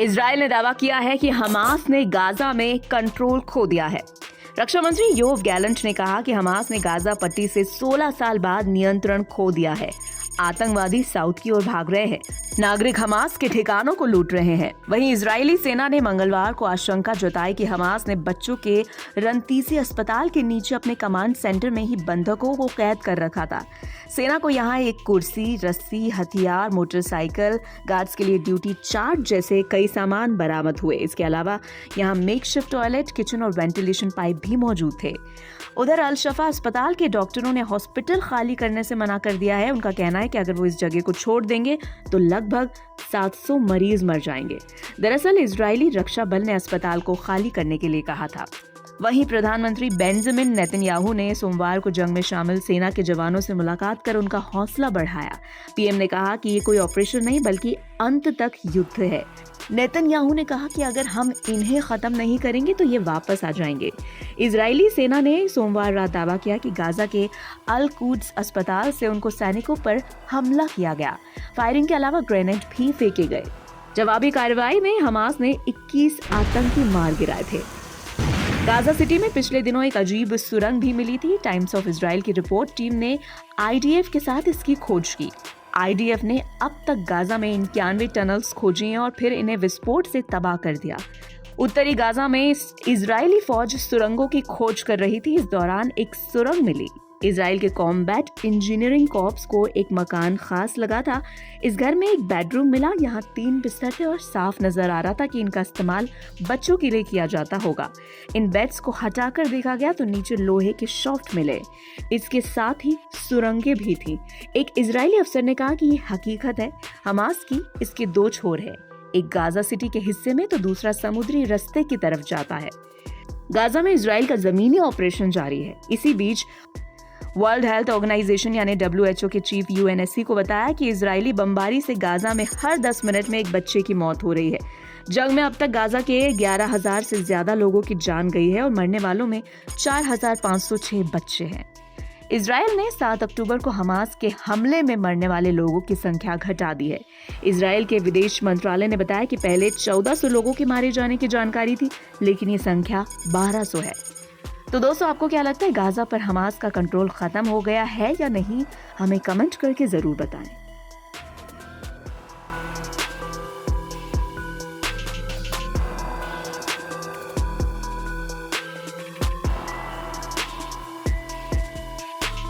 Israel ने दावा किया है कि हमास ने गाजा में कंट्रोल खो दिया है। रक्षा मंत्री योव गैलेंट ने कहा कि हमास ने गाजा पट्टी से 16 साल बाद नियंत्रण खो दिया है। आतंकवादी साउथ की ओर भाग रहे हैं, नागरिक हमास के ठिकानों को लूट रहे हैं। वहीं इजरायली सेना ने मंगलवार को आशंका जताई कि हमास ने बच्चों के रंतीसी अस्पताल के नीचे अपने कमांड सेंटर में ही बंधकों को कैद कर रखा था। सेना को यहाँ एक कुर्सी, रस्सी, हथियार, मोटरसाइकिल, गार्ड्स के लिए ड्यूटी चार्ट जैसे कई सामान बरामद हुए। इसके अलावा यहाँ मेकशिफ्ट टॉयलेट, किचन और वेंटिलेशन पाइप भी मौजूद थे। उधर अल शफा अस्पताल के डॉक्टरों ने हॉस्पिटल खाली करने से मना कर दिया है। उनका कहना है कि अगर वो इस जगह को छोड़ देंगे तो लगभग 700 मरीज मर जाएंगे। दरअसल इजरायली रक्षा बल ने अस्पताल को खाली करने के लिए कहा था। वहीं प्रधानमंत्री बेंजामिन नेतन्याहू ने सोमवार को जंग में शामिल सेना के जवानों से मुलाकात कर उनका हौसला बढ़ाया। पीएम ने कहा कि ये कोई ऑपरेशन नहीं बल्कि अंत तक युद्ध है। नेतन्याहू ने कहा कि अगर हम इन्हें खत्म नहीं करेंगे तो ये वापस आ जाएंगे। इजरायली सेना ने सोमवार रात दावा किया कि गाजा के अल कुद्स अस्पताल से उनको सैनिकों पर हमला किया गया। फायरिंग के अलावा ग्रेनेड भी फेंके गए। जवाबी कार्रवाई में हमास ने 21 आतंकी मार गिराए थे। गाजा सिटी में पिछले दिनों एक अजीब सुरंग भी मिली थी। टाइम्स ऑफ इजराइल की रिपोर्ट टीम ने आईडीएफ के साथ इसकी खोज की। आईडीएफ ने अब तक गाजा में 91 टनल्स खोजी हैं और फिर इन्हें विस्फोट से तबाह कर दिया। उत्तरी गाजा में इजरायली फौज सुरंगों की खोज कर रही थी। इस दौरान एक सुरंग मिली। इजराइल के कॉम्बैट इंजीनियरिंग कॉर्प्स को एक मकान खास लगा था। इस घर में एक बेडरूम मिला। यहाँ 3 बिस्तर थे और साफ नजर आ रहा था कि इनका इस्तेमाल बच्चों के लिए किया जाता होगा। इन बेड्स को हटाकर देखा गया तो नीचे लोहे के शॉफ्ट मिले। इसके साथ ही सुरंगें भी थी। एक इजरायली अफसर ने कहा कि ये हकीकत है। हमास की इसके 2 छोर है, एक गाजा सिटी के हिस्से में तो दूसरा समुद्री रास्ते की तरफ जाता है। गाजा में इजराइल का जमीनी ऑपरेशन जारी है। इसी बीच वर्ल्ड हेल्थ ऑर्गेनाइजेशन यानी WHO के चीफ UNSC को बताया कि इजरायली बमबारी से गाजा में हर 10 मिनट में एक बच्चे की मौत हो रही है। जंग में अब तक गाजा के 11,000 से ज्यादा लोगों की जान गई है और मरने वालों में 4,506 बच्चे हैं। इजराइल ने 7 अक्टूबर को हमास के हमले में मरने वाले लोगों की संख्या घटा दी है। इजराइल के विदेश मंत्रालय ने बताया कि पहले 1400 लोगों के मारे जाने की जानकारी थी, लेकिन ये संख्या 1200 है। तो दोस्तों, आपको क्या लगता है, गाजा पर हमास का कंट्रोल खत्म हो गया है या नहीं? हमें कमेंट करके जरूर बताएं।